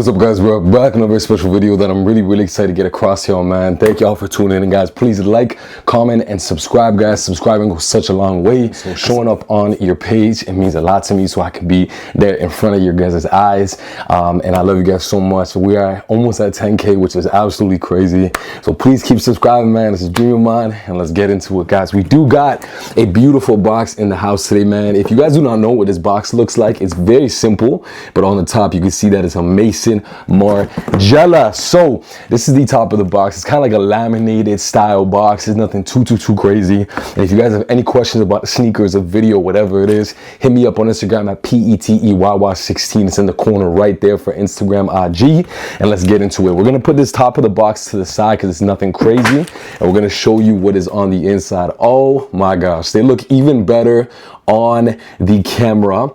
What's up, guys? We're back in a very special video that I'm really excited to get across here, man. Thank y'all for tuning in, guys. Please like, comment, and subscribe, guys. Subscribing goes such a long way. So showing up on your page, it means a lot to me, so I can be there in front of your guys' eyes. And I love you guys so much. We are almost at 10K, which is absolutely crazy. So please keep subscribing, man. It's a dream of mine, and let's get into it, guys. We do got a beautiful box in the house today, man. If you guys do not know what this box looks like, it's very simple, but on the top you can see that it's a Maison Margiela. So this is the top of the box. It's kind of like a laminated style box. It's nothing too crazy. And if you guys have any questions about sneakers, a video, whatever it is, hit me up on Instagram at PETEYY16. It's in the corner right there for Instagram IG. And let's get into it. We're gonna put this top of the box to the side because it's nothing crazy, and we're gonna show you what is on the inside. Oh my gosh, they look even better on the camera.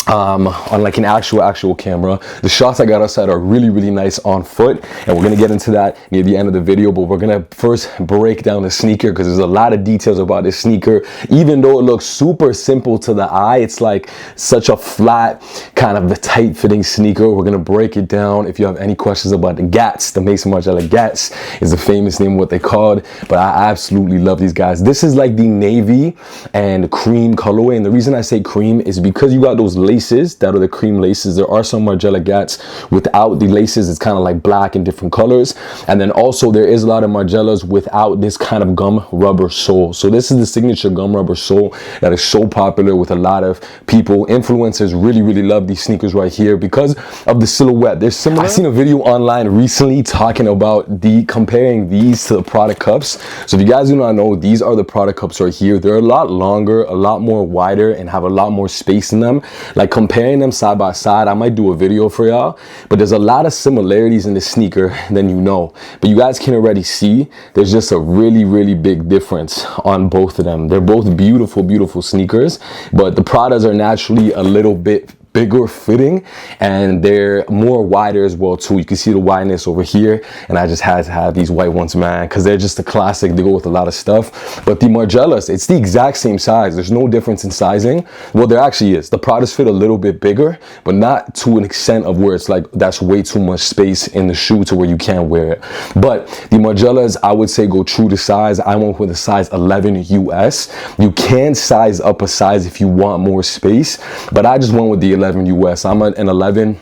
On like an actual camera. The shots I got outside are really nice on foot, and we're gonna get into that near the end of the video. But we're gonna first break down the sneaker because there's a lot of details about this sneaker. Even though it looks super simple to the eye, it's like such a flat kind of the tight fitting sneaker. We're gonna break it down. If you have any questions about the GATs, the Maison Margielas GATs is the famous name what they called, but I absolutely love these guys. This is like the navy and cream colorway, and the reason I say cream is because you got those laces that are the cream laces. There are some Margiela GATs without the laces. It's kind of like black in different colors. And then also there is a lot of Margielas without this kind of gum rubber sole. So this is the signature gum rubber sole that is so popular with a lot of people. Influencers really love these sneakers right here because of the silhouette. They're similar. I seen a video online recently talking about comparing these to the Prada cups. So if you guys do not know, these are the Prada cups right here. They're a lot longer, a lot more wider, and have a lot more space in them. Like comparing them side by side, I might do a video for y'all, but there's a lot of similarities in the sneaker than you know. But you guys can already see there's just a really big difference on both of them. They're both beautiful sneakers, but the Pradas are naturally a little bit bigger fitting, and they're more wider as well too. You can see the wideness over here, and I just had to have these white ones, man, because they're just a classic. They go with a lot of stuff. But the Margielas, it's the exact same size. There's no difference in sizing. Well, there actually is. The Pradas fit a little bit bigger, but not to an extent of where it's like that's way too much space in the shoe to where you can't wear it. But the Margielas, I would say, go true to size. I went with a size 11 US. You can size up a size if you want more space, but I just went with the 11 US. I'm an 11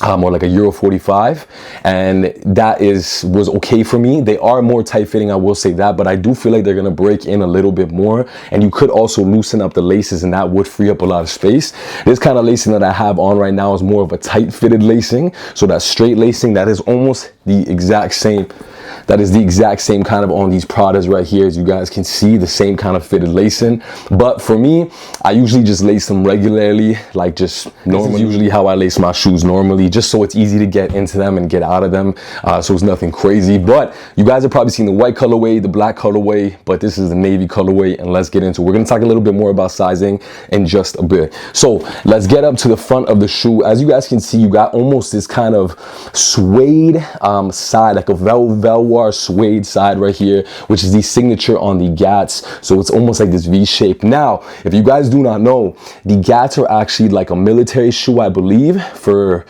or like a Euro 45, and that was okay for me. They are more tight fitting, I will say that, but I do feel like they're gonna break in a little bit more, and you could also loosen up the laces, and that would free up a lot of space. This kind of lacing that I have on right now is more of a tight fitted lacing, so that straight lacing, that is almost the exact same. That is the exact same kind of on these Pradas right here. As you guys can see, the same kind of fitted lacing. But for me, I usually just lace them regularly, like just normally. This is usually how I lace my shoes normally, just so it's easy to get into them and get out of them. So it's nothing crazy. But you guys have probably seen the white colorway, the black colorway, but this is the navy colorway, and let's get into it. We're gonna talk a little bit more about sizing in just a bit. So let's get up to the front of the shoe. As you guys can see, you got almost this kind of suede side, like a velour suede side right here, which is the signature on the GATs. So it's almost like this V shape. Now, if you guys do not know, the GATs are actually like a military shoe, I believe, for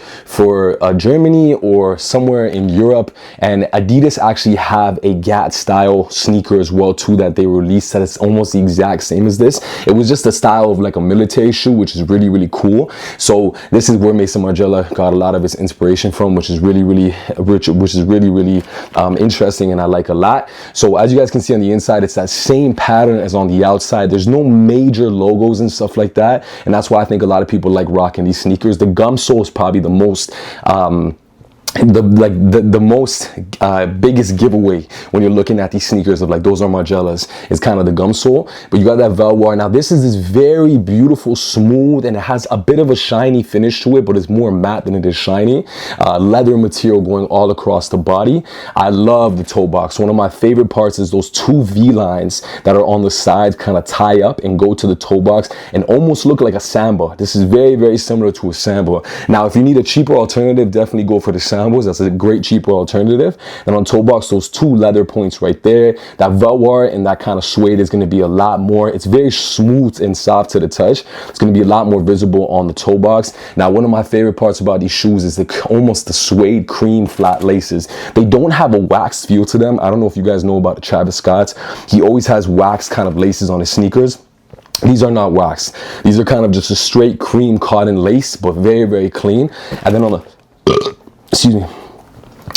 Germany or somewhere in Europe. And Adidas actually have a GAT style sneaker as well too that they released that is almost the exact same as this. It was just a style of like a military shoe, which is really cool. So this is where Maison Margiela got a lot of its inspiration from, which is really interesting, and I like a lot. So as you guys can see on the inside, it's that same pattern as on the outside. There's no major logos and stuff like that, and that's why I think a lot of people like rocking these sneakers. The gum sole is probably the most biggest giveaway when you're looking at these sneakers of like those are Margielas is kind of the gum sole. But you got that velour. Now this is this very beautiful, smooth, and it has a bit of a shiny finish to it, but it's more matte than it is shiny. Leather material going all across the body. I love the toe box. One of my favorite parts is those two V lines that are on the sides kind of tie up and go to the toe box and almost look like a samba. This is very similar to a samba. Now if you need a cheaper alternative, definitely go for the samba. combos. That's a great cheaper alternative. And on toe box, those 2 leather points right there, that velour and that kind of suede is going to be a lot more. It's very smooth and soft to the touch. It's going to be a lot more visible on the toe box. Now, one of my favorite parts about these shoes is almost the suede cream flat laces. They don't have a wax feel to them. I don't know if you guys know about the Travis Scott's. He always has wax kind of laces on his sneakers. These are not wax. These are kind of just a straight cream cotton lace, but very, very clean. And then on the, excuse me.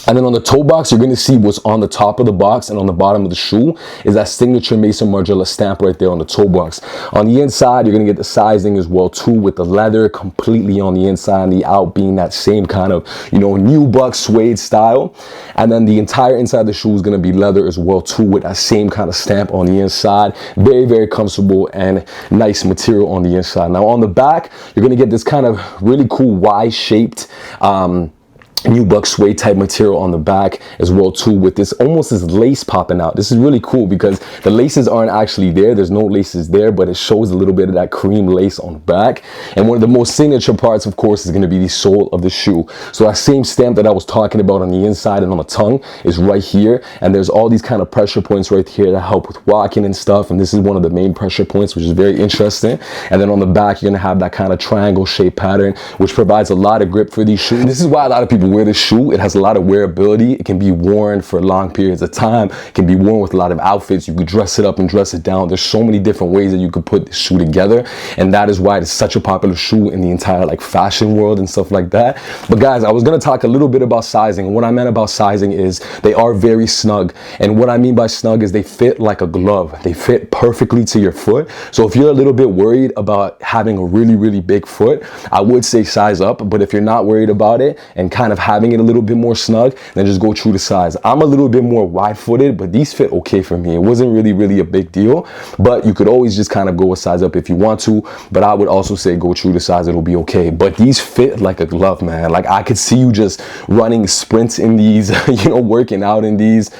And then on the toe box, you're going to see what's on the top of the box and on the bottom of the shoe is that signature Maison Margiela stamp right there on the toe box. On the inside, you're going to get the sizing as well too, with the leather completely on the inside and the out being that same kind of, you know, nubuck suede style. And then the entire inside of the shoe is going to be leather as well too, with that same kind of stamp on the inside. Very, very comfortable and nice material on the inside. Now on the back, you're going to get this kind of really cool Y-shaped nubuck suede type material on the back as well too, with this almost this lace popping out. This is really cool because the laces aren't actually there. There's no laces there, but it shows a little bit of that cream lace on the back. And one of the most signature parts, of course, is going to be the sole of the shoe. So that same stamp that I was talking about on the inside and on the tongue is right here. And there's all these kind of pressure points right here that help with walking and stuff. And this is one of the main pressure points, which is very interesting. And then on the back, you're going to have that kind of triangle shape pattern, which provides a lot of grip for these shoes. This is why a lot of people wear this shoe. It has a lot of wearability. It can be worn for long periods of time. It can be worn with a lot of outfits. You could dress it up and dress it down. There's so many different ways that you could put this shoe together, and that is why it's such a popular shoe in the entire like fashion world and stuff like that. But guys, I was going to talk a little bit about sizing, and what I meant about sizing is they are very snug. And what I mean by snug is they fit like a glove. They fit perfectly to your foot. So if you're a little bit worried about having a really, really big foot, I would say size up. But if you're not worried about it and kind of having it a little bit more snug, then just go true to size. I'm a little bit more wide-footed, but these fit okay for me. It wasn't really a big deal, but you could always just kind of go a size up if you want to. But I would also say go true to size. It'll be okay. But these fit like a glove, man. Like I could see you just running sprints in these, you know, working out in these.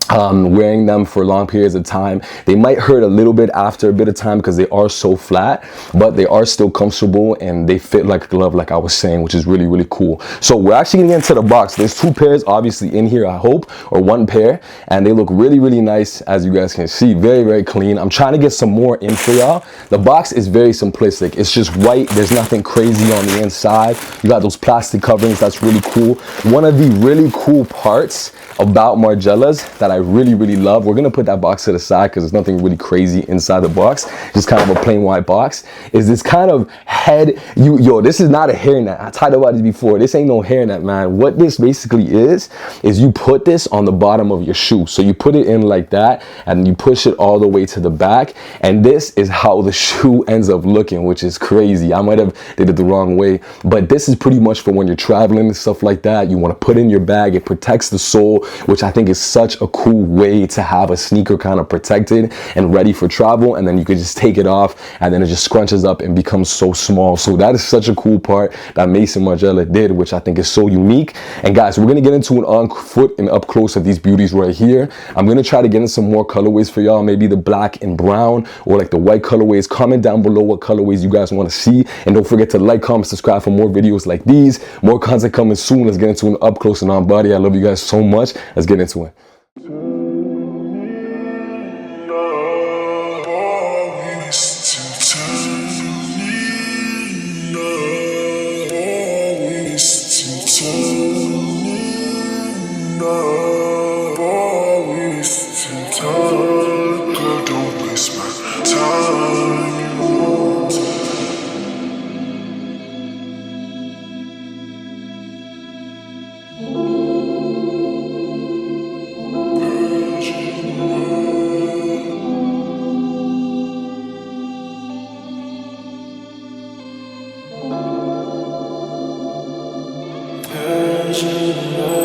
Wearing them for long periods of time. They might hurt a little bit after a bit of time because they are so flat, but they are still comfortable and they fit like a glove, like I was saying, which is really cool. So we're actually gonna get into the box. There's 2 pairs obviously in here, I hope, or 1 pair, and they look really nice, as you guys can see. Very clean. I'm trying to get some more in for y'all. The box is very simplistic. It's just white. There's nothing crazy on the inside. You got those plastic coverings. That's really cool. One of the really cool parts about Margielas that I really love, we're gonna put that box to the side because there's nothing really crazy inside the box, just kind of a plain white box, is this kind of head, yo, this is not a hairnet. I talked about this before. This ain't no hairnet, man. What this basically is you put this on the bottom of your shoe. So you put it in like that and you push it all the way to the back, and this is how the shoe ends up looking, which is crazy. I might have did it the wrong way, but this is pretty much for when you're traveling and stuff like that. You want to put in your bag. It protects the sole, which I think is such a cool way to have a sneaker kind of protected and ready for travel. And then you could just take it off and then it just scrunches up and becomes so small. So that is such a cool part that Maison Margiela did, which I think is so unique. And guys, we're going to get into an on foot and up close of these beauties right here. I'm going to try to get in some more colorways for y'all, maybe the black and brown or like the white colorways. Comment down below what colorways you guys want to see. And don't forget to like, comment, subscribe for more videos like these. More content coming soon. Let's get into an up close and on body. I love you guys so much. Let's get into it. Masion.